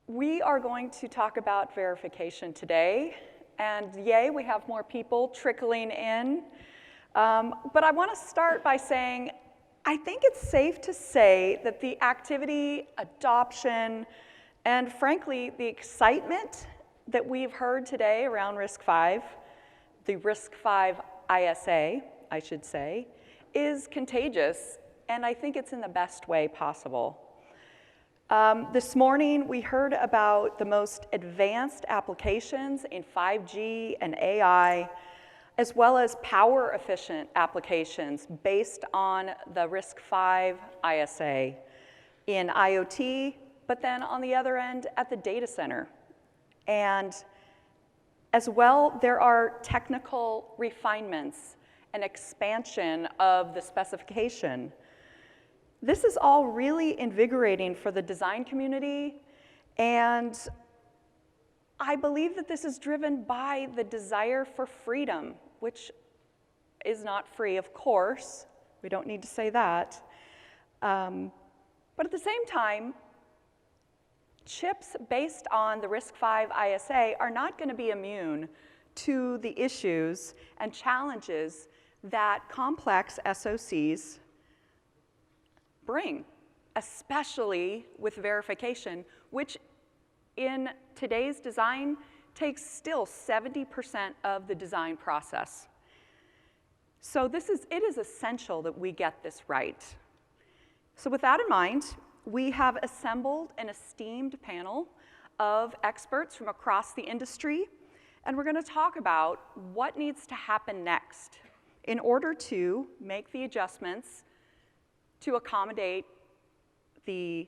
We are going to talk about verification today, and yay, we have more people trickling in. But I want to start by saying, I think it's safe to say that the activity, adoption, and frankly, the excitement that we've heard today around RISC-V, the RISC-V ISA, I should say, is contagious, and I think it's in the best way possible. This morning, we heard about the most advanced applications in 5G and AI, as well as power-efficient applications based on the RISC-V ISA in IoT, but then on the other end at the data center. And as well, there are technical refinements and expansion of the specification. This is all really invigorating for the design community, and I believe that this is driven by the desire for freedom, which is not free, of course. We don't need to say that. But at the same time, chips based on the RISC-V ISA are not going to be immune to the issues and challenges that complex SoCs bring, especially with verification, which in today's design takes still 70% of the design process. So it is essential that we get this right. So with that in mind, we have assembled an esteemed panel of experts from across the industry, and we're going to talk about what needs to happen next in order to make the adjustments to accommodate the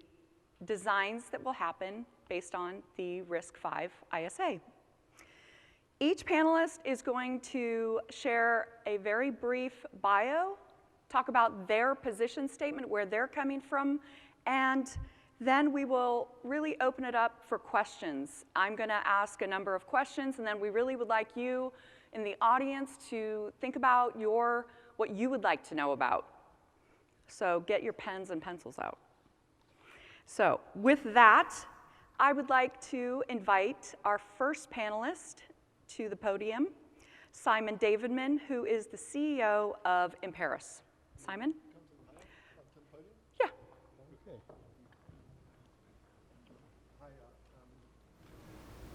designs that will happen based on the RISC-V ISA. Each panelist is going to share a very brief bio, talk about their position statement, where they're coming from, and then we will really open it up for questions. I'm going to ask a number of questions, and then we really would like you in the audience to think about what you would like to know about. So get your pens and pencils out. So with that, I would like to invite our first panelist to the podium, Simon Davidmann, who is the CEO of Imperas. Simon? Yeah. Okay.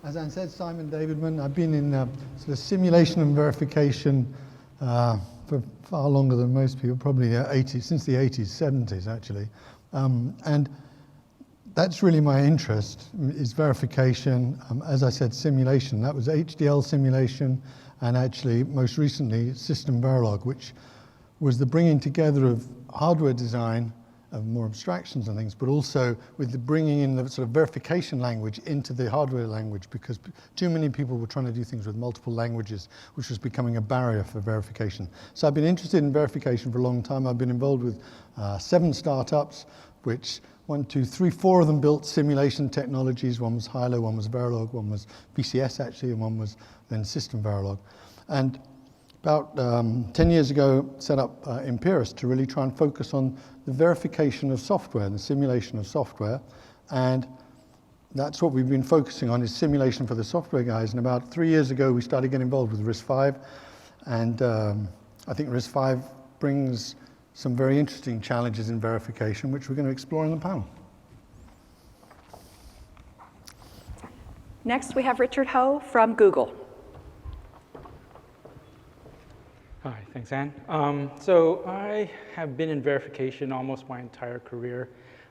As Anne said, Simon Davidmann. I've been in sort of simulation and verification for far longer than most people, probably since the 80s, 70s actually. And that's really my interest, is verification. As I said, simulation. That was HDL simulation, and actually most recently system Verilog, which was the bringing together of hardware design, of more abstractions and things, but also with the bringing in the sort of verification language into the hardware language, because too many people were trying to do things with multiple languages, which was becoming a barrier for verification. So I've been interested in verification for a long time. I've been involved with 7 startups, which 4 of them built simulation technologies. One was Hsiao, one was Verilog, one was PCS actually, and one was then system Verilog. And about 10 years ago, set up Imperas to really try and focus on the verification of software and the simulation of software. And that's what we've been focusing on, is simulation for the software guys. And about 3 years ago, we started getting involved with RISC-V. And I think RISC-V brings some very interesting challenges in verification, which we're going to explore in the panel. Next, we have Richard Hsiao from Google. Hi, thanks, Anne. So I have been in verification almost my entire career.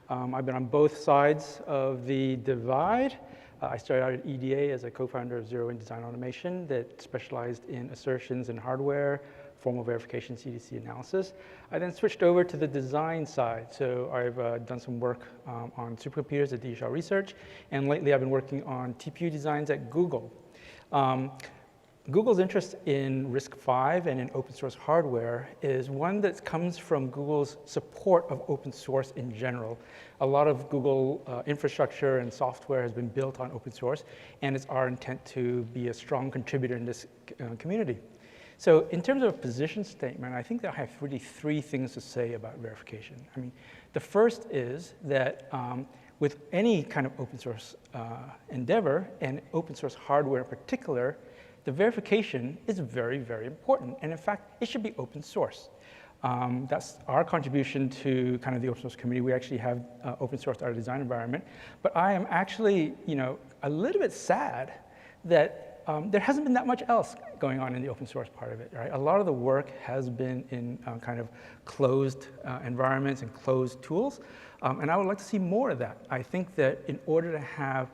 I've been on both sides of the divide. I started out at EDA as a co-founder of Zero in Design Automation that specialized in assertions in hardware, formal verification, CDC analysis. I then switched over to the design side. So I've done some work on supercomputers at Hsiao Research, and lately I've been working on TPU designs at Google. Google's interest in RISC-V and in open source hardware is one that comes from Google's support of open source in general. A lot of Google infrastructure and software has been built on open source, and it's our intent to be a strong contributor in this community. So in terms of a position statement, I think that I have really 3 things to say about verification. I mean, the first is that with any kind of open source endeavor, and open source hardware in particular, the verification is very, very important. And in fact, it should be open source. That's our contribution to kind of the open source community. We actually have open sourced our design environment. But I am actually, a little bit sad that there hasn't been that much else going on in the open source part of it, right? A lot of the work has been in kind of closed environments and closed tools. And I would like to see more of that. I think that in order to have,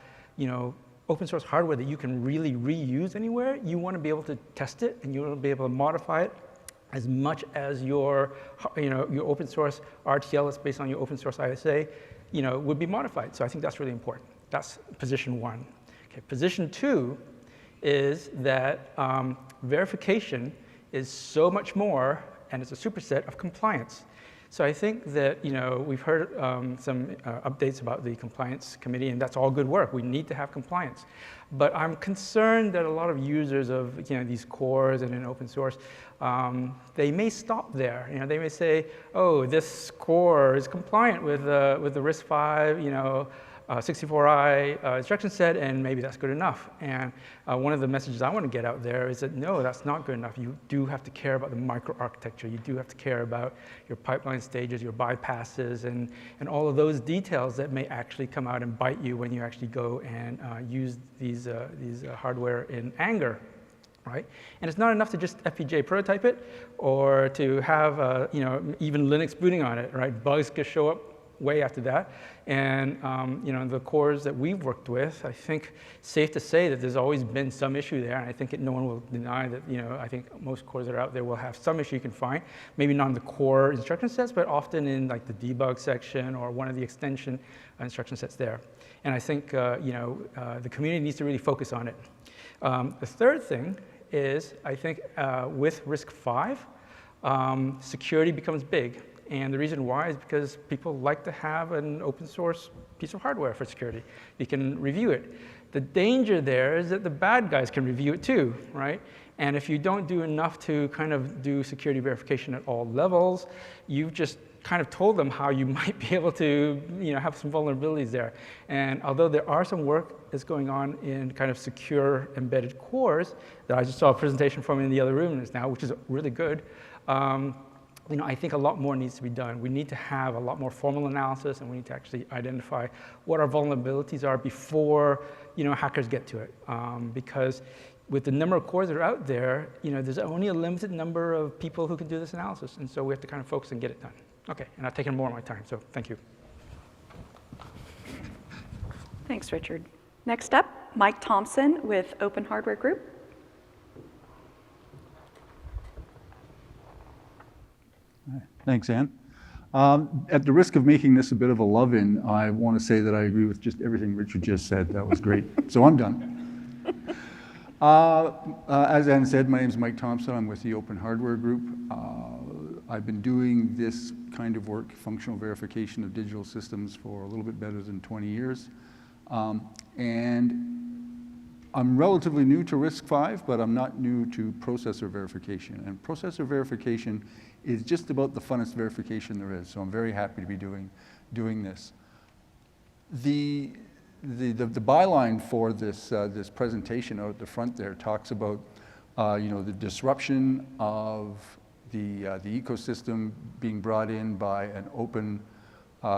open source hardware that you can really reuse anywhere, you want to be able to test it and you want to be able to modify it as much as your open source RTL that's based on your open source ISA, would be modified. So I think that's really important. That's position one. Okay, position two is that verification is so much more, and it's a superset of compliance. So I think that we've heard some updates about the compliance committee, and that's all good work. We need to have compliance. But I'm concerned that a lot of users of these cores and in open source, they may stop there. They may say, oh, this core is compliant with the RISC-V, 64i instruction set, and maybe that's good enough. And one of the messages I want to get out there is that no, that's not good enough. You do have to care about the microarchitecture. You do have to care about your pipeline stages, your bypasses, and all of those details that may actually come out and bite you when you actually go and use these hardware in anger. Right? And it's not enough to just FPGA prototype it or to have even Linux booting on it. Right? Bugs could show up way after that. And the cores that we've worked with, I think safe to say that there's always been some issue there, and I think no one will deny that. I think most cores that are out there will have some issue you can find, maybe not in the core instruction sets, but often in like the debug section or one of the extension instruction sets there. And I think the community needs to really focus on it. The third thing is, I think with RISC-V, security becomes big. And the reason why is because people like to have an open source piece of hardware for security. You can review it. The danger there is that the bad guys can review it too, right? And if you don't do enough to kind of do security verification at all levels, you've just kind of told them how you might be able to have some vulnerabilities there. And although there are some work that's going on in kind of secure embedded cores that I just saw a presentation from in the other room just now, which is really good, I think a lot more needs to be done. We need to have a lot more formal analysis, and we need to actually identify what our vulnerabilities are before hackers get to it. Because with the number of cores that are out there, there's only a limited number of people who can do this analysis, and so we have to kind of focus and get it done. Okay, and I've taken more of my time, so thank you. Thanks, Richard. Next up, Mike Thompson with Open Hardware Group. Thanks, Ann. At the risk of making this a bit of a love-in, I want to say that I agree with just everything Richard just said. That was great. So I'm done. As Ann said, my name is Mike Thompson. I'm with the Open Hardware Group. I've been doing this kind of work, functional verification of digital systems, for a little bit better than 20 years. And I'm relatively new to RISC-V, but I'm not new to processor verification. And processor verification is just about the funnest verification there is. So I'm very happy to be doing this. The byline for this this presentation out at the front there talks about the disruption of the ecosystem being brought in by an open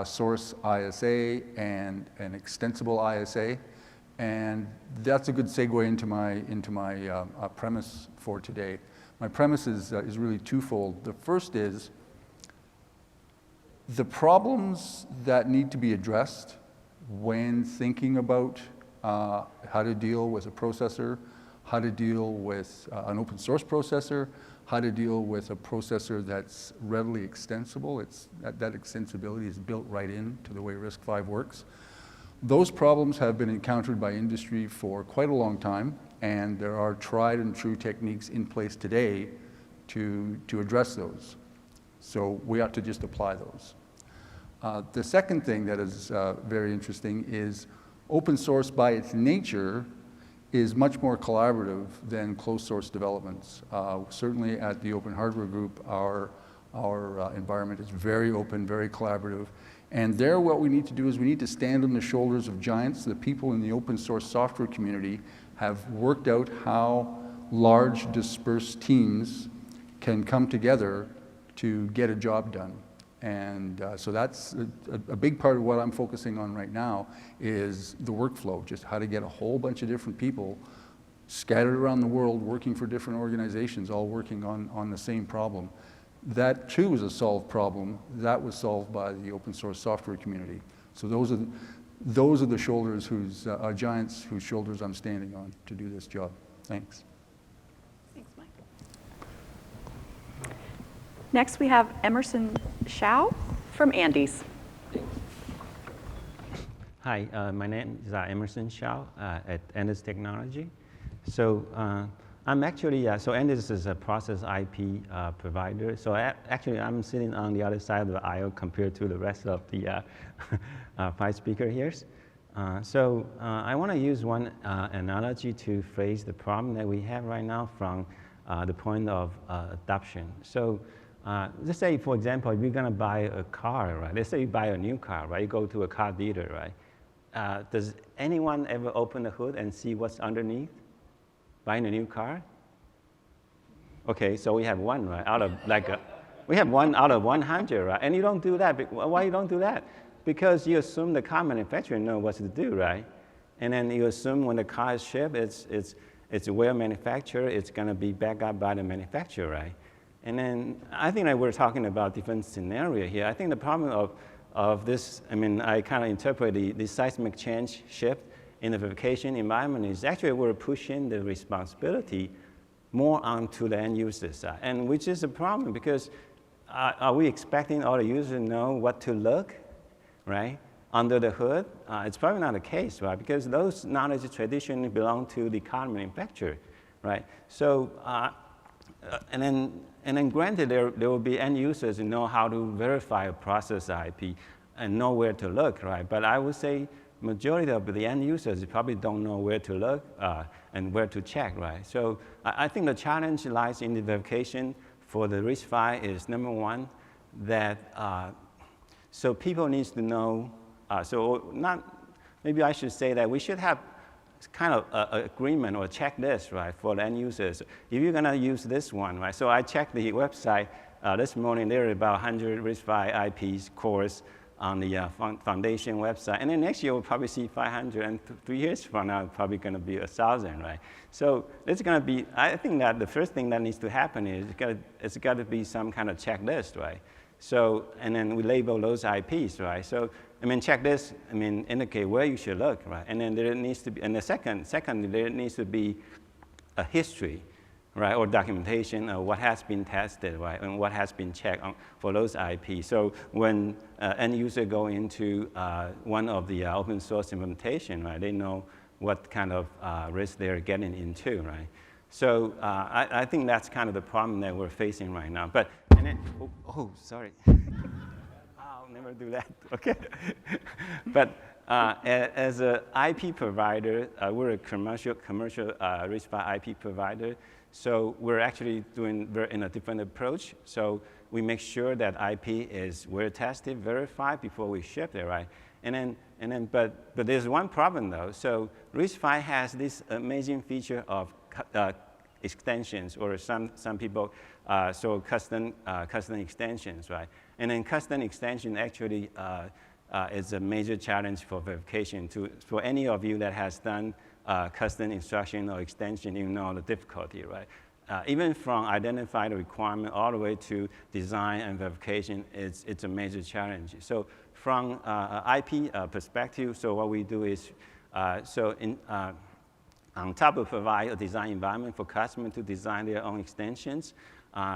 source ISA and an extensible ISA. And that's a good segue into my premise for today. My premise is really twofold. The first is the problems that need to be addressed when thinking about how to deal with a processor, how to deal with an open source processor, how to deal with a processor that's readily extensible. That extensibility is built right into the way RISC-V works. Those problems have been encountered by industry for quite a long time, and there are tried and true techniques in place today to address those. So we ought to just apply those. The second thing that is very interesting is open source by its nature is much more collaborative than closed source developments. Certainly at the Open Hardware Group, our environment is very open, very collaborative, And there, what we need to do is we need to stand on the shoulders of giants. The people in the open source software community have worked out how large dispersed teams can come together to get a job done. And so that's a big part of what I'm focusing on right now is the workflow, just how to get a whole bunch of different people scattered around the world working for different organizations, all working on the same problem. That too is a solved problem. That was solved by the open source software community. So those are the shoulders giants whose shoulders I'm standing on to do this job. Thanks. Thanks, Mike. Next, we have Emerson Hsiao from Andes. Hi, my name is Emerson Hsiao at Andes Technology. So I'm actually, so Andes is a process IP provider. So actually, I'm sitting on the other side of the aisle compared to the rest of the 5 speakers here. I want to use one analogy to phrase the problem that we have right now from the point of adoption. So let's say, for example, if you're going to buy a car, right? Let's say you buy a new car, right? You go to a car dealer, right? Does anyone ever open the hood and see what's underneath? Buying a new car? Okay, so we have one, right? We have 1 out of 100, right? And you don't do that. Why you don't do that? Because you assume the car manufacturer knows what to do, right? And then you assume when the car is shipped, it's well manufactured, it's going to be backed up by the manufacturer, right? And then I think that we're talking about different scenario here. I think the problem of this, I mean, I kind of interpret the seismic change shift in the verification environment is actually we're pushing the responsibility more onto the end user side, and which is a problem because are we expecting all the users to know what to look, right, under the hood? It's probably not the case, right, because those knowledge traditionally belong to the car manufacturer, right? So, and then granted there will be end users who know how to verify a process IP and know where to look, right? But I would say majority of the end users probably don't know where to look and where to check, right? So I think the challenge lies in the verification for the RISC-V is number one, that so people need to know, maybe I should say that we should have kind of an agreement or a checklist, right, for the end users. If you're gonna use this one, right, so I checked the website this morning, there are about 100 RISC-V IPs cores on the foundation website. And then next year, we'll probably see 500, and 3 years from now, it's probably gonna be 1,000, right? So it's gonna be, I think that the first thing that needs to happen is it's gotta be some kind of checklist, right? So, and then we label those IPs, right? So, I mean, checklist, I mean, indicate where you should look, right? And then there needs to be, and the secondly, there needs to be a history, right, or documentation of what has been tested, right, and what has been checked for those IPs. So when end user go into one of the open source implementation, right, they know what kind of risk they're getting into, right? So I think that's kind of the problem that we're facing right now. But, and then, sorry. I'll never do that, okay. But as an IP provider, we're a commercial RISC-V IP provider. So we're actually doing in a different approach. So we make sure that IP is well tested, verified before we ship it, right? But there's one problem though. So RISC-V has this amazing feature of extensions, or some people so custom extensions, right? And then custom extension actually is a major challenge for verification. For any of you that has done custom instruction or extension, you know the difficulty, right? Even from identifying the requirement all the way to design and verification, it's a major challenge. So from IP perspective, so what we do is, on top of provide a design environment for customers to design their own extensions,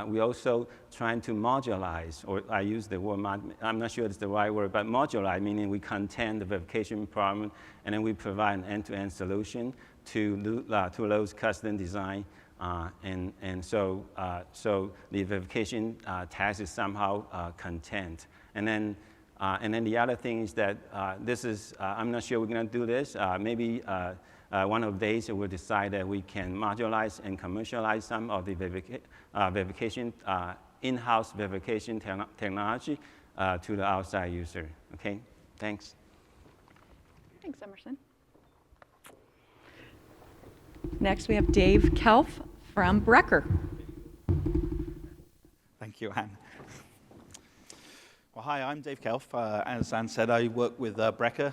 we also trying to modularize, or I use the word, I'm not sure it's the right word, but modularize, meaning we contain the verification problem, and then we provide an end-to-end solution to those custom design. So the verification task is somehow contained. And then the other thing is that this is, I'm not sure we're gonna do this, maybe one of the days we'll decide that we can modularize and commercialize some of the verification, in-house verification technology to the outside user. Okay, thanks. Thanks, Emerson. Next, we have Dave Kelf from Breker. Thank you, Anne. Well, hi, I'm Dave Kelf. As Anne said, I work with Breker.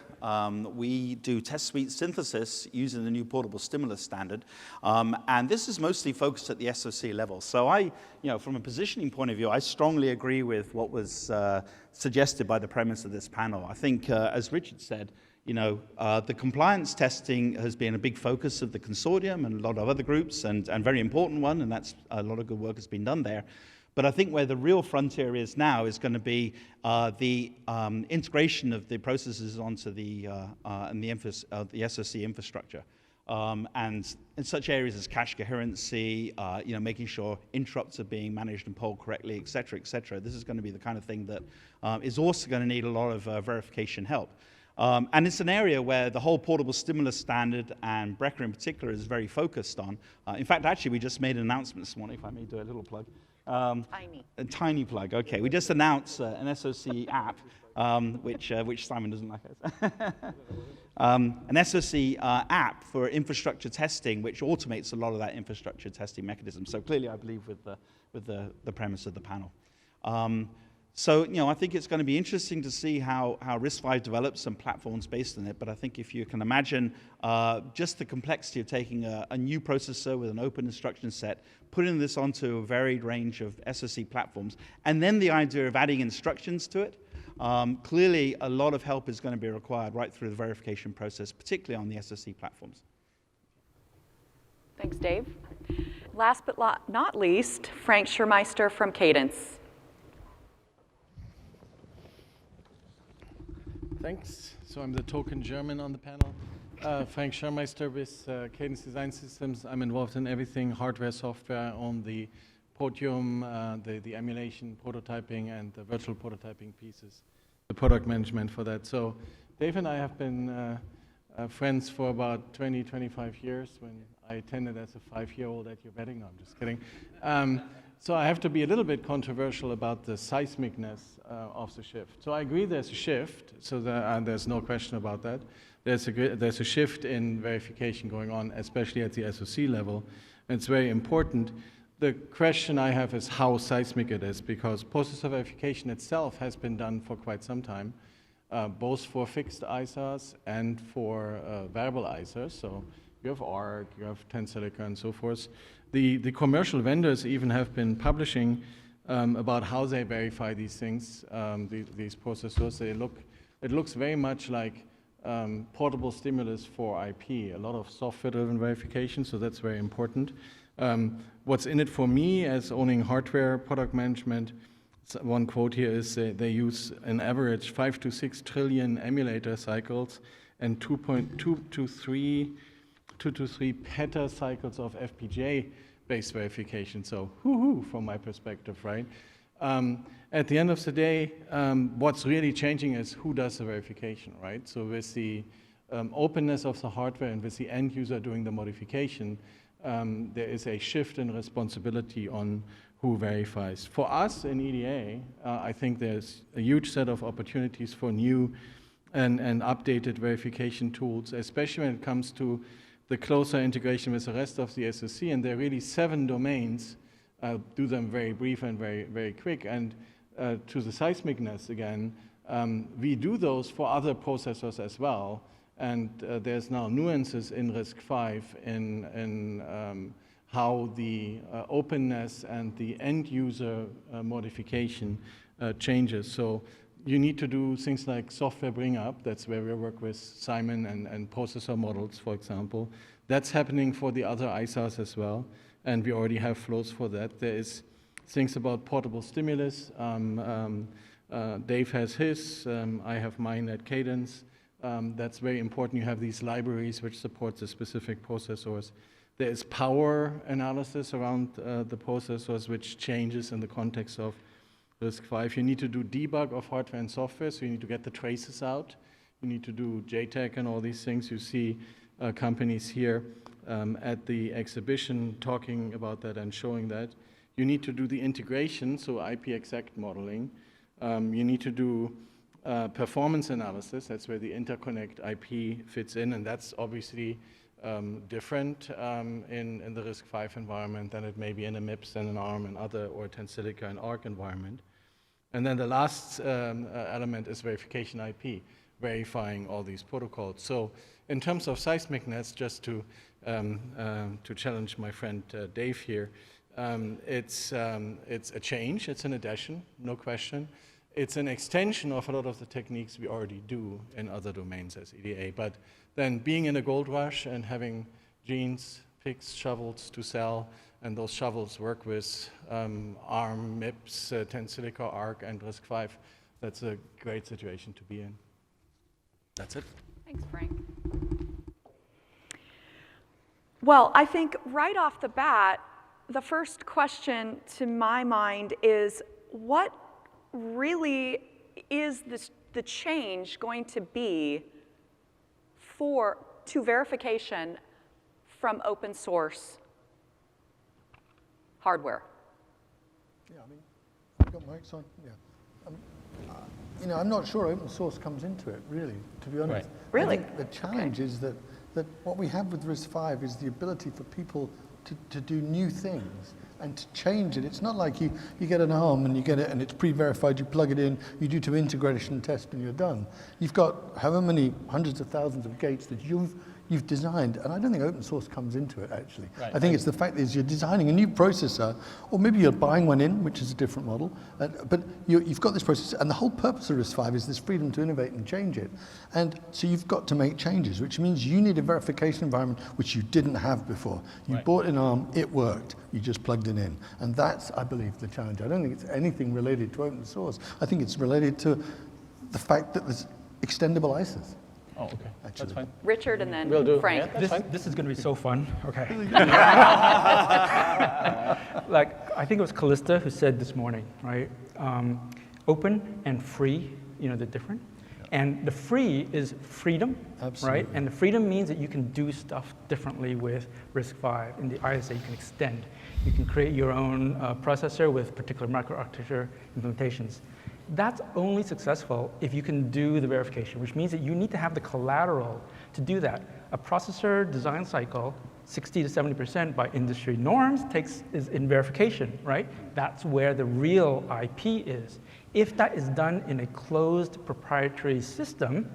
We do test suite synthesis using the new portable stimulus standard. And this is mostly focused at the SOC level. So from a positioning point of view, I strongly agree with what was suggested by the premise of this panel. I think, as Richard said, the compliance testing has been a big focus of the consortium and a lot of other groups, and very important one, and that's a lot of good work has been done there. But I think where the real frontier is now is going to be the integration of the processes onto the SOC infrastructure. And in such areas as cache coherency, making sure interrupts are being managed and polled correctly, et cetera, et cetera. This is going to be the kind of thing that is also going to need a lot of verification help. And it's an area where the whole portable stimulus standard, and Breker in particular, is very focused on. In fact, actually, we just made an announcement this morning, if I may do a little plug. Tiny. A tiny plug, okay. We just announced an SOC app, which Simon doesn't like us. An SOC app for infrastructure testing, which automates a lot of that infrastructure testing mechanism. So clearly, I believe with the premise of the panel. So, I think it's going to be interesting to see how RISC-V develops and platforms based on it. But I think if you can imagine just the complexity of taking a new processor with an open instruction set, putting this onto a varied range of SSE platforms, and then the idea of adding instructions to it, clearly a lot of help is going to be required right through the verification process, particularly on the SSE platforms. Thanks, Dave. Last but not least, Frank Schirrmeister from Cadence. Thanks. So I'm the token German on the panel. Frank Schirrmeister with Cadence Design Systems. I'm involved in everything hardware, software on the podium, the emulation, prototyping, and the virtual prototyping pieces, the product management for that. So Dave and I have been friends for about 20, 25 years when I attended as a 5-year-old at your wedding. No, I'm just kidding. So I have to be a little bit controversial about the seismicness of the shift. So I agree there's a shift, so there's no question about that. There's a shift in verification going on, especially at the SOC level. And it's very important. The question I have is how seismic it is, because processor verification itself has been done for quite some time, both for fixed ISAs and for variable ISAs. So you have ARC, you have Tensilica, and so forth. The commercial vendors even have been publishing about how they verify these things, these processors. It looks very much like portable stimulus for IP, a lot of software-driven verification, so that's very important. What's in it for me as owning hardware product management, one quote here is they use an average 5 to 6 trillion emulator cycles and 2 to 3 petacycles of FPGA-based verification. So, whoo-hoo, from my perspective, right? At the end of the day, what's really changing is who does the verification, right? So with the openness of the hardware and with the end user doing the modification, there is a shift in responsibility on who verifies. For us in EDA, I think there's a huge set of opportunities for new and updated verification tools, especially when it comes to the closer integration with the rest of the SOC, and there are really 7 domains. I'll do them very brief and very, very quick. And to the seismicness again, we do those for other processors as well. And there's now nuances in RISC-V in how the openness and the end user modification changes. So you need to do things like software bring up. That's where we work with Simon and processor models, for example. That's happening for the other ISAs as well. And we already have flows for that. There is things about portable stimulus. Dave has his. I have mine at Cadence. That's very important. You have these libraries which support the specific processors. There is power analysis around the processors, which changes in the context of RISC-V. You need to do debug of hardware and software, so you need to get the traces out. You need to do JTAG and all these things. You see companies here at the exhibition talking about that and showing that. You need to do the integration, so IP exact modeling. You need to do performance analysis. That's where the interconnect IP fits in, and that's obviously different in the RISC-V environment than it may be in a MIPS and an ARM and other, or Tensilica and ARC environment. And then the last element is verification IP, verifying all these protocols. So in terms of seismicness, just to challenge my friend Dave here, it's a change, it's an addition, no question. It's an extension of a lot of the techniques we already do in other domains as EDA, but then being in a gold rush and having jeans, picks, shovels to sell, and those shovels work with ARM, MIPS, Tensilica, ARC, and RISC-V, that's a great situation to be in. That's it. Thanks, Frank. Well, I think right off the bat, the first question to my mind is, what really is the change going to be to verification from open source hardware? Yeah, I mean, I've got mics on. Yeah. I'm not sure open source comes into it, really, to be honest. Right. Really? I think the challenge is that what we have with RISC-V is the ability for people to do new things and to change it. It's not like you get an ARM and you get it and it's pre-verified, you plug it in, you do 2 integration tests and you're done. You've got however many hundreds of thousands of gates that you've designed, and I don't think open source comes into it, actually. Right. I think it's the fact that you're designing a new processor, or maybe you're buying one in, which is a different model, but you've got this processor, and the whole purpose of RISC-V is this freedom to innovate and change it. And so you've got to make changes, which means you need a verification environment which you didn't have before. You Right. bought an ARM, it worked, you just plugged it in. And that's, I believe, the challenge. I don't think it's anything related to open source. I think it's related to the fact that there's extendable ISAs. Oh, okay. Actually. That's fine. Richard and then Will do. Frank. Yeah, that's fine. This is going to be so fun. Okay. Like, I think it was Calista who said this morning, right? Open and free, they're different. And the free is freedom, Absolutely. right? And the freedom means that you can do stuff differently with RISC-V. In the ISA, you can extend. You can create your own processor with particular microarchitecture implementations. That's only successful if you can do the verification, which means that you need to have the collateral to do that. A processor design cycle, 60 to 70% by industry norms is in verification, right? That's where the real IP is. If that is done in a closed proprietary system,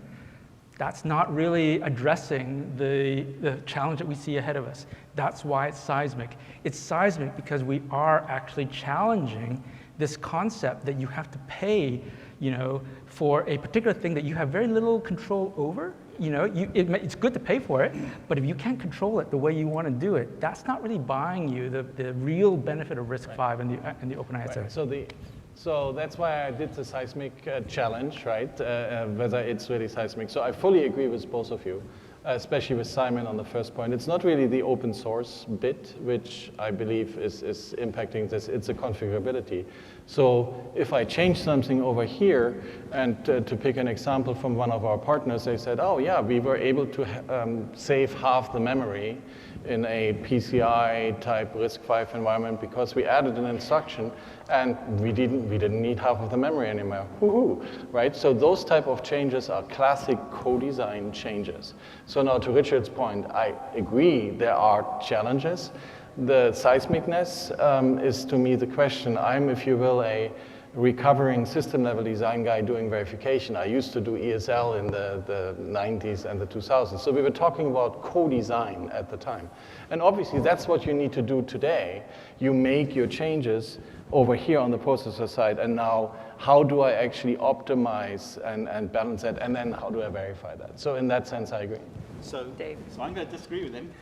that's not really addressing the challenge that we see ahead of us. That's why it's seismic. It's seismic because we are actually challenging this concept that you have to pay, for a particular thing that you have very little control over. It's good to pay for it, but if you can't control it the way you want to do it, that's not really buying you the real benefit of RISC-V and the open ISA. Right. So that's why I did the seismic challenge, right? Whether it's really seismic. So I fully agree with both of you, especially with Simon on the first point. It's not really the open source bit, which I believe is impacting this. It's a configurability. So if I change something over here, and to pick an example from one of our partners, they said, oh yeah, we were able to save half the memory in a PCI type RISC-V environment because we added an instruction and we didn't need half of the memory anymore. Woohoo, right? So those type of changes are classic co-design changes. So now to Richard's point, I agree there are challenges. The seismicness is to me the question. I'm, if you will, a recovering system level design guy doing verification. I used to do ESL in the 90s and the 2000s. So we were talking about co-design at the time. And obviously that's what you need to do today. You make your changes over here on the processor side, and now how do I actually optimize and balance that, and then how do I verify that? So in that sense, I agree. So, Dave. so I'm going to disagree with him.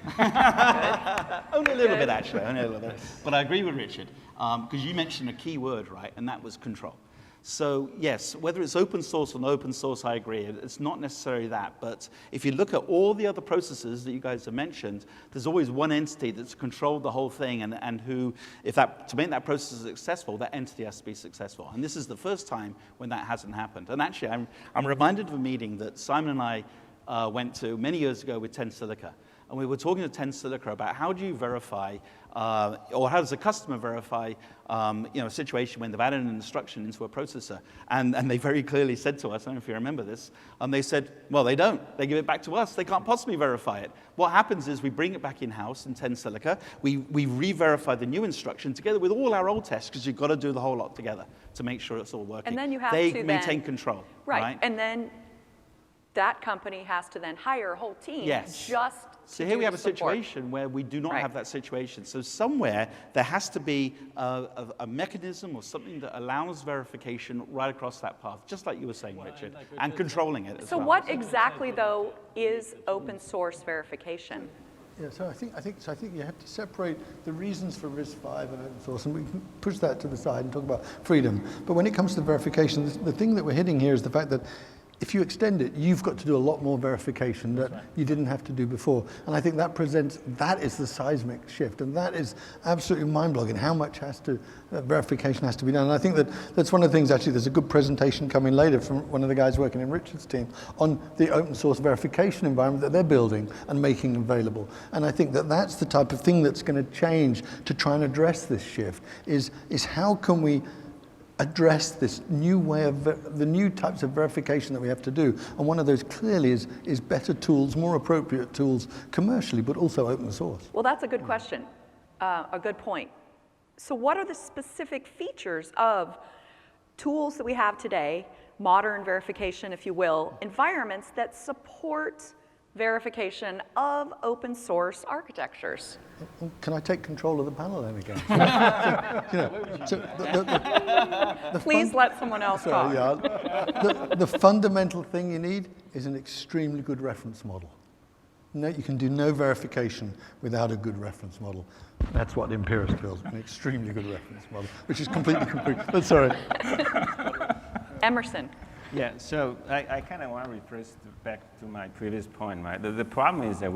Only a little bit, actually. Only a little bit. But I agree with Richard, because you mentioned a key word, right? And that was control. So yes, whether it's open source or no open source, I agree. It's not necessarily that. But if you look at all the other processes that you guys have mentioned, there's always one entity that's controlled the whole thing, and who, to make that process successful, that entity has to be successful. And this is the first time when that hasn't happened. And actually, I'm reminded of a meeting that Simon and I went to many years ago with Tensilica. And we were talking to Tensilica about how do you verify, or how does a customer verify, a situation when they've added an instruction into a processor. And they very clearly said to us, I don't know if you remember this, they said, well, they don't. They give it back to us. They can't possibly verify it. What happens is we bring it back in-house in Tensilica. We re-verify the new instruction together with all our old tests, because you've got to do the whole lot together to make sure it's all working. And then you have they to maintain control. Right. And then that company has to then hire a whole team just So here we have a situation where we do not have that situation. So somewhere there has to be a mechanism or something that allows verification right across that path, just like you were saying, Richard, and controlling it as well. So what exactly, though, is open source verification? Yeah, so I think you have to separate the reasons for RISC-V and open source, and we can push that to the side and talk about freedom. But when it comes to verification, the thing that we're hitting here is the fact that if you extend it, you've got to do a lot more verification that you didn't have to do before. And I think that is the seismic shift. And that is absolutely mind-blowing, how much verification has to be done. And I think that's one of the things, actually, there's a good presentation coming later from one of the guys working in Richard's team on the open source verification environment that they're building and making available. And I think that's the type of thing that's going to change to try and address this shift, is how can we address this new way of the new types of verification that we have to do. And one of those clearly is better tools, more appropriate tools commercially, but also open source. Well, that's a good question, a good point. So what are the specific features of tools that we have today, modern verification, if you will, environments that support verification of open source architectures? Can I take control of the panel then again? Please let someone else talk. The fundamental thing you need is an extremely good reference model. No, you can do no verification without a good reference model. That's what Imperas builds, an extremely good reference model, which is completely complete. But sorry. Emerson. Yeah, so I kind of want to refer back to my previous point, right? The problem is that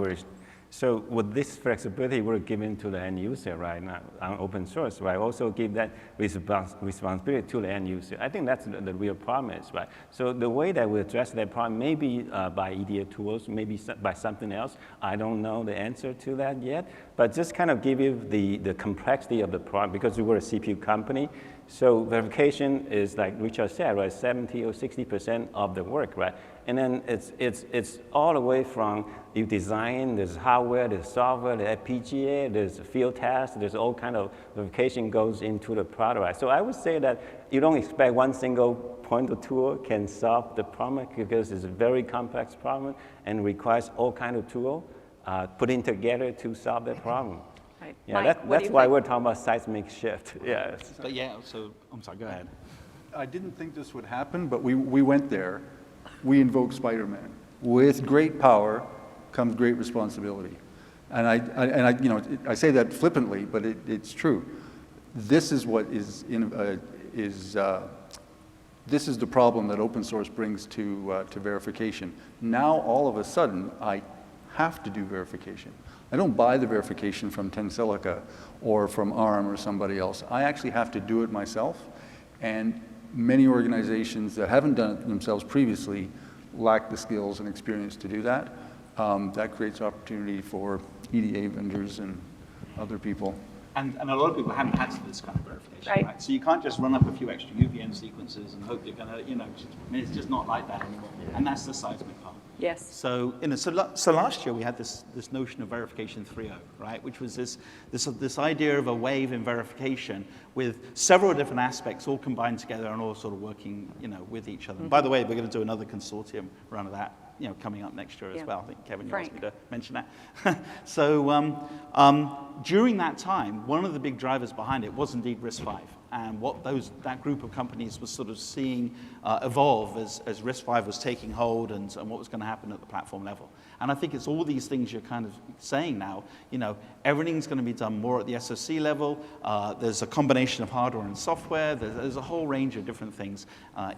so with this flexibility we're giving to the end user right now on open source, right? Also give that responsibility to the end user. I think that's the real problem is, right? So the way that we address that problem, maybe by EDA tools, maybe by something else. I don't know the answer to that yet, but just kind of give you the complexity of the problem, because we were a CPU company. So verification is, like Richard said, right, 70 or 60% of the work, right? And then it's all the way from you design, there's hardware, there's software, there's FPGA, there's field tests, there's all kind of verification goes into the product, right? So I would say that you don't expect one single pointer tool can solve the problem, because it's a very complex problem and requires all kind of tool putting together to solve that problem. Right. Yeah, Mike, that's why we're talking about seismic shift. Yeah. But yeah, so I'm sorry, go ahead. I didn't think this would happen, but we went there. We invoked Spider-Man. With great power comes great responsibility. And I say that flippantly, but it's true. This is what this is the problem that open source brings to verification. Now all of a sudden I have to do verification. I don't buy the verification from Tensilica or from ARM or somebody else. I actually have to do it myself. And many organizations that haven't done it themselves previously lack the skills and experience to do that. That creates opportunity for EDA vendors and other people. And a lot of people haven't had this kind of verification, right? So you can't just run up a few extra UVM sequences and hope you're going to, it's just not like that anymore. And that's the seismic part. Yes. So, so last year we had this notion of verification 3.0, right? Which was this idea of a wave in verification with several different aspects all combined together and all sort of working, with each other. And by the way, we're going to do another consortium run of that, coming up next year as well. I think, Kevin, you asked me to mention that. So during that time, one of the big drivers behind it was indeed RISC-V. And what that group of companies was sort of seeing evolve as RISC-V was taking hold and what was going to happen at the platform level. And I think it's all these things you're kind of saying now. Everything's going to be done more at the SOC level. There's a combination of hardware and software. There's a whole range of different things.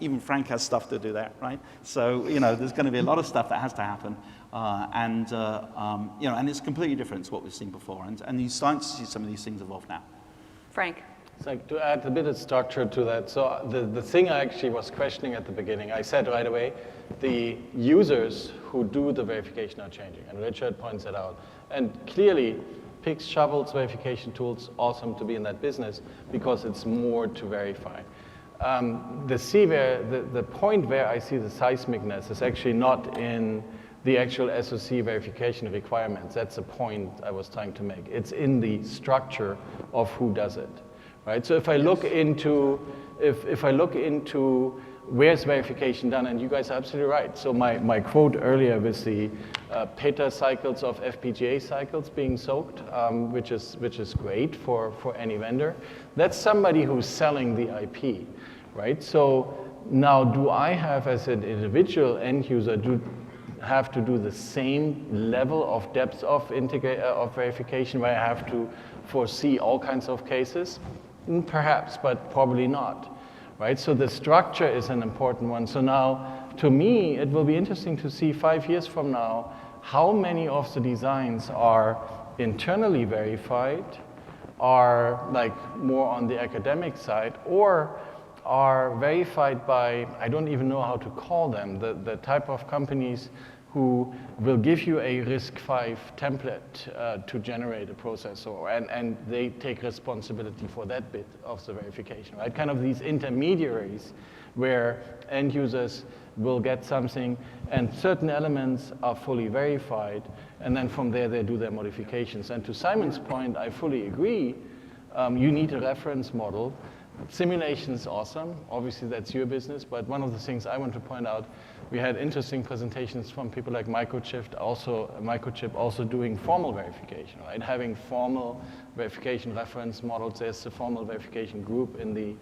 Even Frank has stuff to do that, right? So there's going to be a lot of stuff that has to happen. And it's completely different to what we've seen before. And you start to see some of these things evolve now. Frank. It's like to add a bit of structure to that. So the thing I actually was questioning at the beginning, I said right away, the users who do the verification are changing, and Richard points that out. And clearly, picks, shovels, verification tools, awesome to be in that business because it's more to verify. The point where I see the seismicness is actually not in the actual SOC verification requirements. That's the point I was trying to make. It's in the structure of who does it, right? So if I look into, if I look into where's verification done, and you guys are absolutely right. So my quote earlier with the petacycles of FPGA cycles being soaked, which is great for any vendor. That's somebody who's selling the IP, right? So now do I have, as an individual end user, have to do the same level of depth of verification where I have to foresee all kinds of cases? Perhaps, but probably not. Right, so the structure is an important one. So now, to me, it will be interesting to see 5 years from now how many of the designs are internally verified, are like more on the academic side, or are verified by, I don't even know how to call them, the type of companies who will give you a RISC-V template to generate a processor, and they take responsibility for that bit of the verification, right? Kind of these intermediaries where end users will get something and certain elements are fully verified, and then from there they do their modifications. And to Simon's point, I fully agree, you need a reference model. Simulation is awesome, obviously that's your business, but one of the things I want to point out, we had interesting presentations from people like Microchip also doing formal verification, right? Having formal verification reference models. There's a formal verification group in the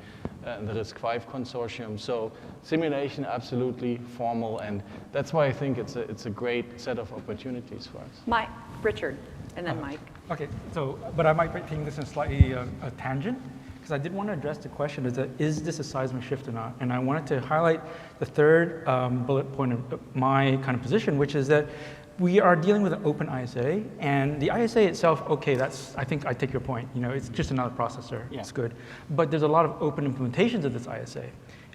RISC-V consortium. So simulation, absolutely formal, and that's why I think it's a great set of opportunities for us. Richard, and then Mike. Okay, so, but I might be taking this in slightly a tangent, because I did want to address the question, is this a seismic shift or not? And I wanted to highlight the third bullet point of my kind of position, which is that we are dealing with an open ISA, and the ISA itself, okay, I think I take your point, it's just another processor, it's good. But there's a lot of open implementations of this ISA.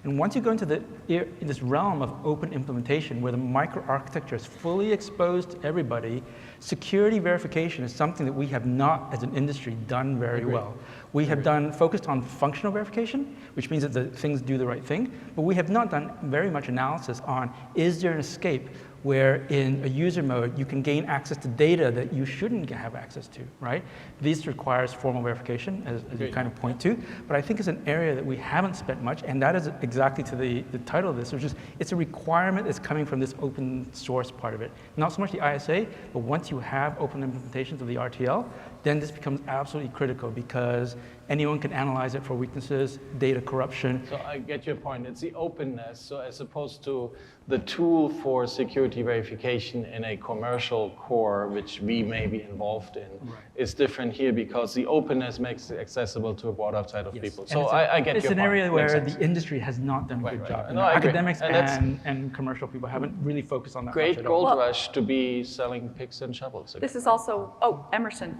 And once you go into this realm of open implementation where the microarchitecture is fully exposed to everybody, security verification is something that we have not, as an industry, done very well. We have focused on functional verification, which means that the things do the right thing, but we have not done very much analysis on, is there an escape where in a user mode you can gain access to data that you shouldn't have access to, right? This requires formal verification, as you kind of point to, but I think it's an area that we haven't spent much, and that is exactly to the title of this, which is it's a requirement that's coming from this open source part of it. Not so much the ISA, but once you have open implementations of the RTL, then this becomes absolutely critical because anyone can analyze it for weaknesses, data corruption. So I get your point. It's the openness. So as opposed to the tool for security verification in a commercial core, which we may be involved in, is different here because the openness makes it accessible to a broader set of people. So I get your point. It's an area where the industry has not done a good job. No, academics and commercial people haven't really focused on that much at all. Great gold rush to be selling picks and shovels. This is also, Emerson.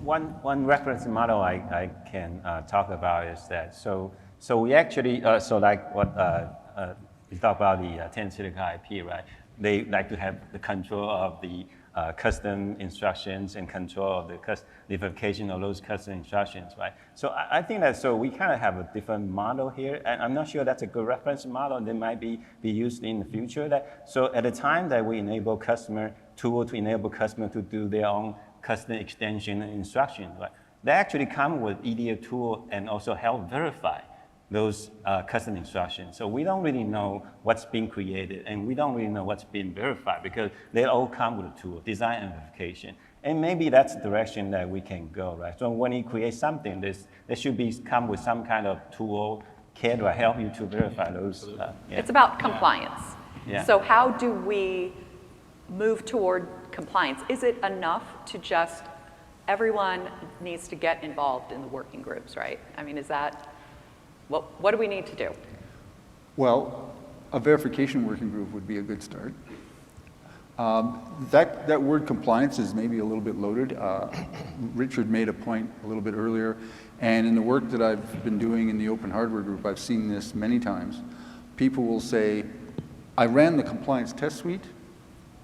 One reference model I can talk about is that, so we actually, so like what we talk about the 10 silicon IP, right? They like to have the control of the custom instructions and control of the verification of those custom instructions, right? So I think that, so we kind of have a different model here, and I'm not sure that's a good reference model that might be used in the future. So at the time that we enable customer tool to enable customer to do their own custom extension and instructions, right? They actually come with EDA tool and also help verify those custom instructions. So we don't really know what's being created, and we don't really know what's being verified because they all come with a tool, design and verification. And maybe that's the direction that we can go, right? So when you create something, there should come with some kind of tool, kit, or help you to verify those. It's about compliance. Yeah. So how do we move toward compliance? Is it enough to just, everyone needs to get involved in the working groups, right? I mean, is that, what do we need to do? Well, a verification working group would be a good start. That word compliance is maybe a little bit loaded. Richard made a point a little bit earlier, and in the work that I've been doing in the Open Hardware group, I've seen this many times. People will say, I ran the compliance test suite,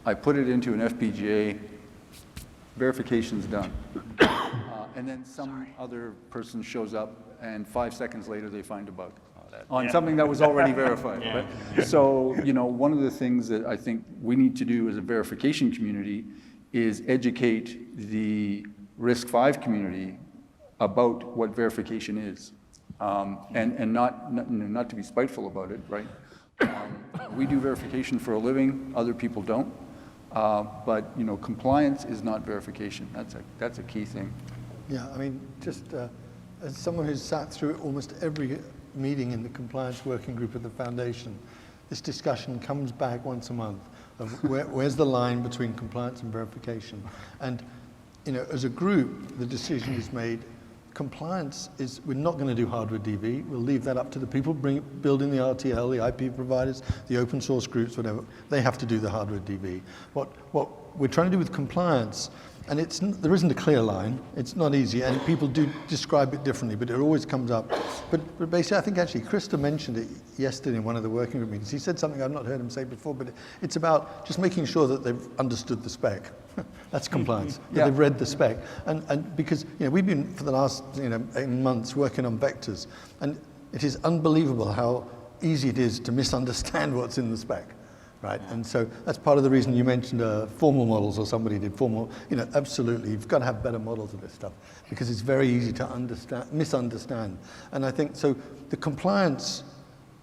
I put it into an FPGA, verification's done. And then some other person shows up, and 5 seconds later they find a bug on something that was already verified. Yeah. Right? So, you know, one of the things that I think we need to do as a verification community is educate the RISC-V community about what verification is, and not to be spiteful about it, right? We do verification for a living; other people don't. But you know, compliance is not verification. That's a key thing. Yeah, I mean, just as someone who's sat through almost every meeting in the compliance working group at the foundation, this discussion comes back once a month of where's the line between compliance and verification. And you know, as a group, the decision is made. Compliance is, we're not going to do hardware DV. We'll leave that up to the people building the RTL, the IP providers, the open source groups, whatever. They have to do the hardware DV. What we're trying to do with compliance, and there isn't a clear line. It's not easy, and people do describe it differently, but it always comes up. But basically, I think actually Krista mentioned it yesterday in one of the working group meetings. He said something I've not heard him say before, but it's about just making sure that they've understood the spec. That's compliance. That they've read the spec, and because you know we've been for the last 8 months working on vectors, and it is unbelievable how easy it is to misunderstand what's in the spec. Right, and so that's part of the reason you mentioned formal models, or somebody did formal. You know, absolutely, you've got to have better models of this stuff because it's very easy to misunderstand. And I think so. The compliance,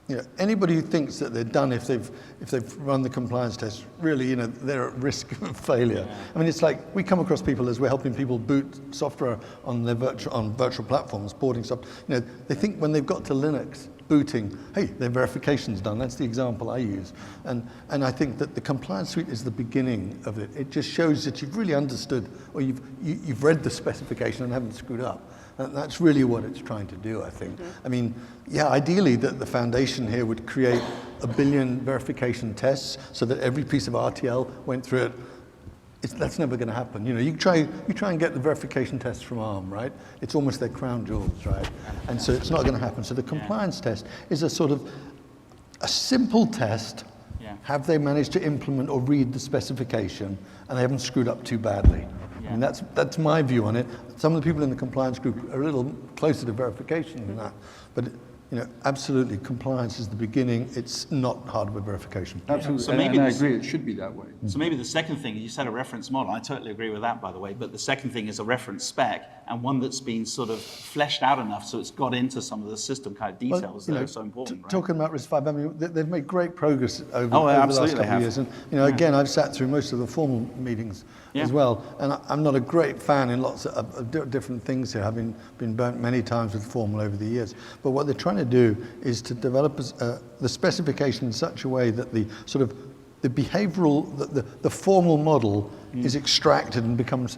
you know, anybody who thinks that they're done if they've run the compliance test, really, you know, they're at risk of failure. Yeah. I mean, it's like we come across people as we're helping people boot software on their virtual platforms, porting stuff. You know, they think when they've got to Linux. Booting, hey, their verification's done. That's the example I use. And I think that the compliance suite is the beginning of it. It just shows that you've really understood, or you've read the specification and haven't screwed up. And that's really what it's trying to do, I think. Mm-hmm. I mean, yeah, ideally that the foundation here would create 1 billion verification tests so that every piece of RTL went through it. That's never going to happen. You know, you try and get the verification tests from ARM, right? It's almost their crown jewels, right? And so it's not going to happen. So the compliance test is a sort of a simple test. Yeah. Have they managed to implement or read the specification, and they haven't screwed up too badly? Yeah. I mean, that's my view on it. Some of the people in the compliance group are a little closer to verification than that, but. You know, absolutely, compliance is the beginning. It's not hardware verification. Absolutely, so and I agree, it should be that way. So maybe the second thing, you said a reference model. I totally agree with that, by the way. But the second thing is a reference spec, and one that's been sort of fleshed out enough so it's got into some of the system kind of details that are so important. Right? Talking about RISC-V, I mean, they've made great progress over the last couple of years. And you know, again, I've sat through most of the formal meetings as well, and I'm not a great fan in lots of different things here, having been burnt many times with formal over the years. But what they're trying to do is to develop the specification in such a way that the sort of the behavioral, the formal model is extracted and becomes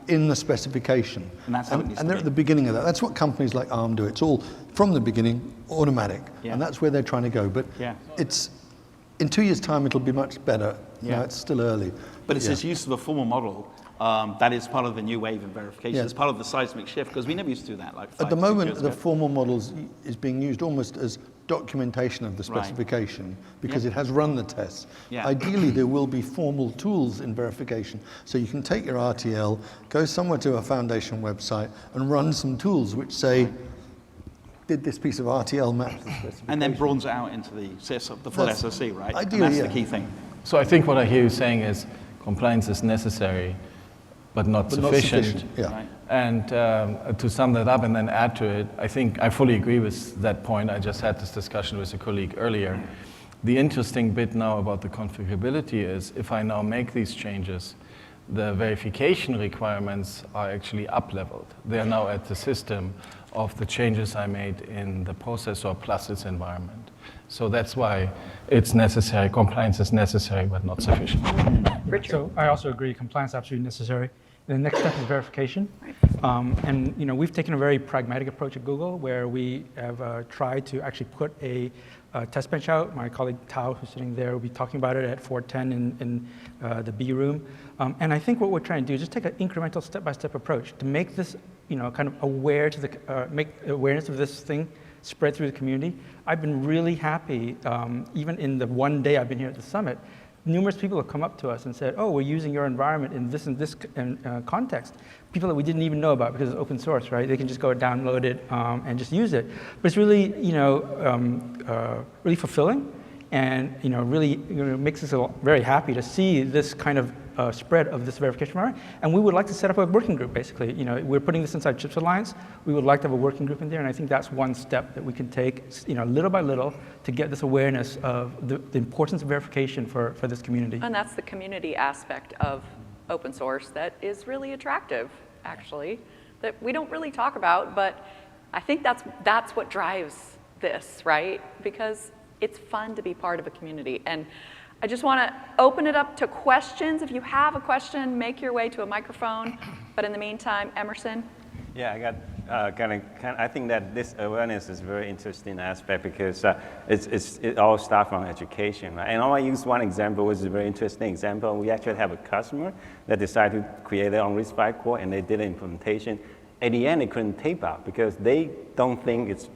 in the specification. And that's how it needs to be. They're at the beginning of that. That's what companies like ARM do. It's all from the beginning, automatic, and that's where they're trying to go. But it's in 2 years' time, it'll be much better. You know, it's still early. But it's this use of a formal model that is part of the new wave in verification. It's part of the seismic shift, because we never used to do that. Like at the moment, the formal model is being used almost as documentation of the specification because it has run the tests. Ideally, there will be formal tools in verification. So you can take your RTL, go somewhere to a foundation website, and run some tools which say, did this piece of RTL match the specification? And then bronze it out into the full SOC, right? Ideally, and that's the key thing. So I think what I hear you saying is compliance is necessary, but not sufficient. Yeah. And to sum that up and then add to it, I think I fully agree with that point. I just had this discussion with a colleague earlier. The interesting bit now about the configurability is if I now make these changes, the verification requirements are actually up-leveled. They are now at the system of the changes I made in the processor plus its environment. So that's why it's necessary. Compliance is necessary, but not sufficient. Richard. So I also agree, compliance is absolutely necessary. The next step is verification. And you know, we've taken a very pragmatic approach at Google, where we have tried to actually put a test bench out. My colleague Tao, who's sitting there, will be talking about it at 410 in the B room. And I think what we're trying to do is just take an incremental step-by-step approach to make this, you know, kind of aware to the make awareness of this thing spread through the community. I've been really happy, even in the one day I've been here at the summit, numerous people have come up to us and said, oh, we're using your environment in this and this context. People that we didn't even know about because it's open source, right? They can just go download it and just use it. But it's really, really fulfilling, and really makes us very happy to see this kind of spread of this verification environment. And we would like to set up a working group, basically. We're putting this inside CHIPS Alliance. We would like to have a working group in there, and I think that's one step that we can take, little by little, to get this awareness of the importance of verification for this community. And that's the community aspect of open source that is really attractive, actually, that we don't really talk about, but I think that's what drives this, right? Because it's fun to be part of a community. And I just want to open it up to questions. If you have a question, make your way to a microphone. But in the meantime, Emerson? Yeah, I got I think that this awareness is a very interesting aspect because it all starts from education. Right? And I want to use one example, which is a very interesting example. We actually have a customer that decided to create their own RISC-V core, and they did an implementation. At the end, they couldn't tape out because they don't think it's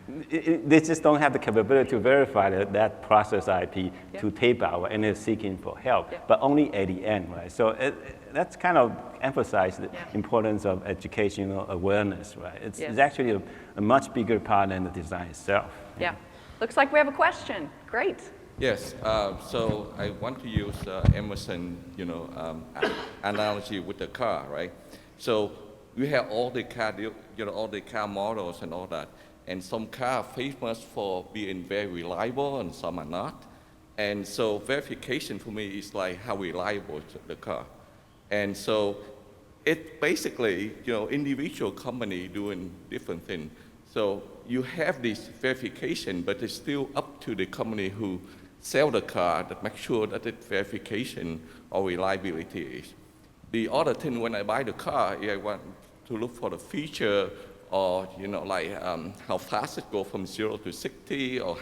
they just don't have the capability to verify that process IP to tape out, and they're seeking for help, but only at the end, right? So that's kind of emphasized the importance of educational awareness, right? It's actually a much bigger part than the design itself. Yeah. Looks like we have a question. Great. Yes, so I want to use Emerson, analogy with the car, right? So we have all the car, all the car models and all that, and some cars are famous for being very reliable, and some are not. And so verification for me is like how reliable is the car, and so it basically, individual company doing different things. So you have this verification, but it's still up to the company who sell the car that make sure that the verification or reliability is. The other thing, when I buy the car, I want to look for the feature, or how fast it goes from 0 to 60, or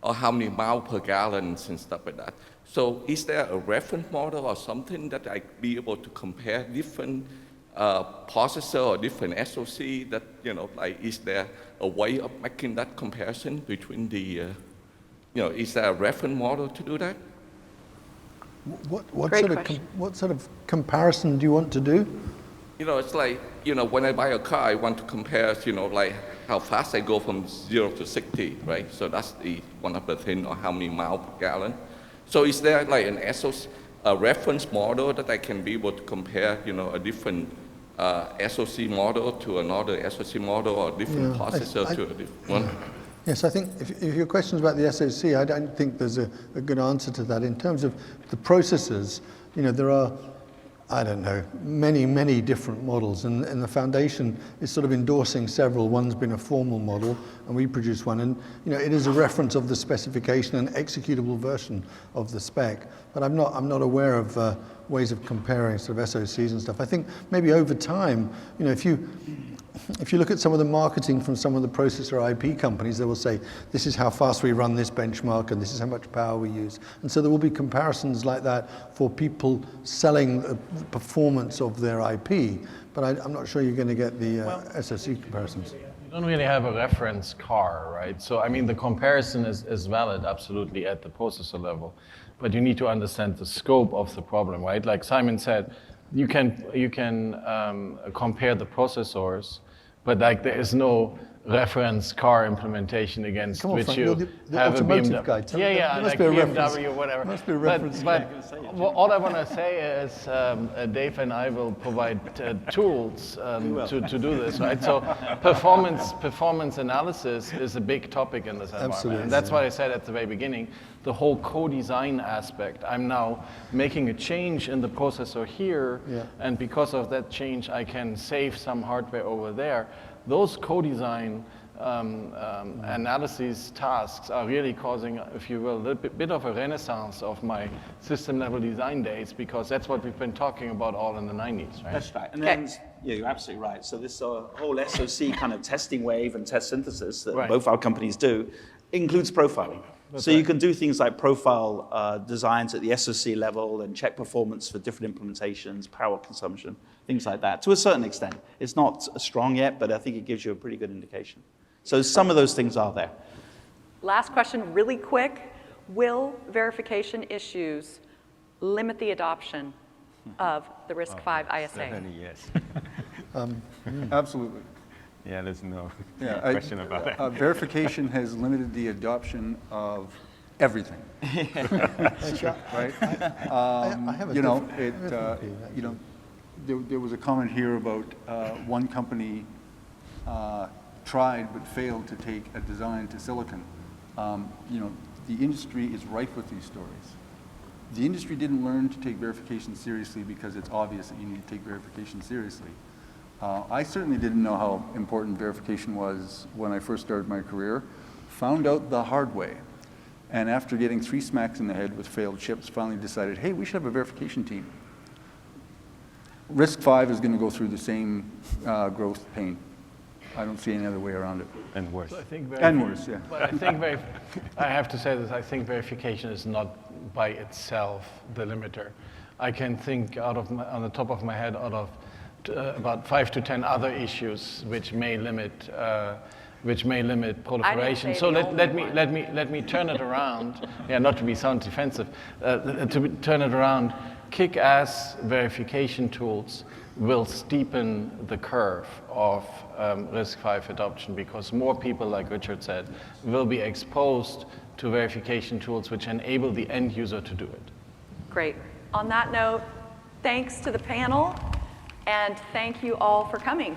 how many miles per gallon and stuff like that. So is there a reference model or something that I be able to compare different processor or different SOC that, is there a way of making that comparison between the, is there a reference model to do that? What sort of comparison do you want to do? It's like, when I buy a car, I want to compare, how fast I go from 0 to 60, right? So that's one of the things, or how many miles per gallon. So is there like an SOC, a reference model that I can be able to compare, a different SOC model to another SOC model, or different processor to a different one? Yes, I think if your question is about the SOC, I don't think there's a good answer to that. In terms of the processors, there are, I don't know, many different models, and the foundation is sort of endorsing several. One's been a formal model, and we produce one, and it is a reference of the specification and executable version of the spec. But I'm not aware of ways of comparing sort of SOCs and stuff. I think maybe over time, if you look at some of the marketing from some of the processor IP companies, they will say, this is how fast we run this benchmark, and this is how much power we use. And so there will be comparisons like that for people selling the performance of their IP. But I'm not sure you're going to get the SSE comparisons. You don't really have a reference car, right? So, I mean, the comparison is valid, absolutely, at the processor level. But you need to understand the scope of the problem, right? Like Simon said, you can compare the processors, but like there is no reference car implementation against which Frank, you the have a automotive BMW. guy. There must like be a BMW reference. or whatever. Must be a reference. But all I want to say is Dave and I will provide tools to do this, right? So performance analysis is a big topic in this environment. Absolutely. And that's what I said at the very beginning. The whole co-design aspect. I'm now making a change in the processor here, and because of that change, I can save some hardware over there. Those co-design analysis tasks are really causing, if you will, a bit of a renaissance of my system-level design days, because that's what we've been talking about all in the 90s, right? That's right. And then, you're absolutely right. So this whole SOC kind of testing wave and test synthesis that both our companies do includes profiling. So you can do things like profile designs at the SOC level and check performance for different implementations, power consumption, things like that, to a certain extent. It's not strong yet, but I think it gives you a pretty good indication. So some of those things are there. Last question, really quick. Will verification issues limit the adoption of the RISC-V ISA? Certainly, yes. Absolutely. Yeah, there's no Yeah, question about that. Verification has limited the adoption of everything, right? I have a You know, different view, you know, there was a comment here about one company tried but failed to take a design to silicon. You know, the industry is rife with these stories. The industry didn't learn to take verification seriously because it's obvious that you need to take verification seriously. I certainly didn't know how important verification was when I first started my career. Found out the hard way. And after getting 3 smacks in the head with failed chips, finally decided, hey, we should have a verification team. RISC-V is going to go through the same growth pain. I don't see any other way around it. And worse. I think And worse, yeah. But I think I have to say this, I think verification is not by itself the limiter. I can think on the top of my head out of about 5 to 10 other issues which may limit proliferation. So let me turn it around. Yeah, not to sound defensive. Turn it around. Kick-ass verification tools will steepen the curve of RISC-V adoption because more people, like Richard said, will be exposed to verification tools which enable the end user to do it. Great. On that note, thanks to the panel, and thank you all for coming.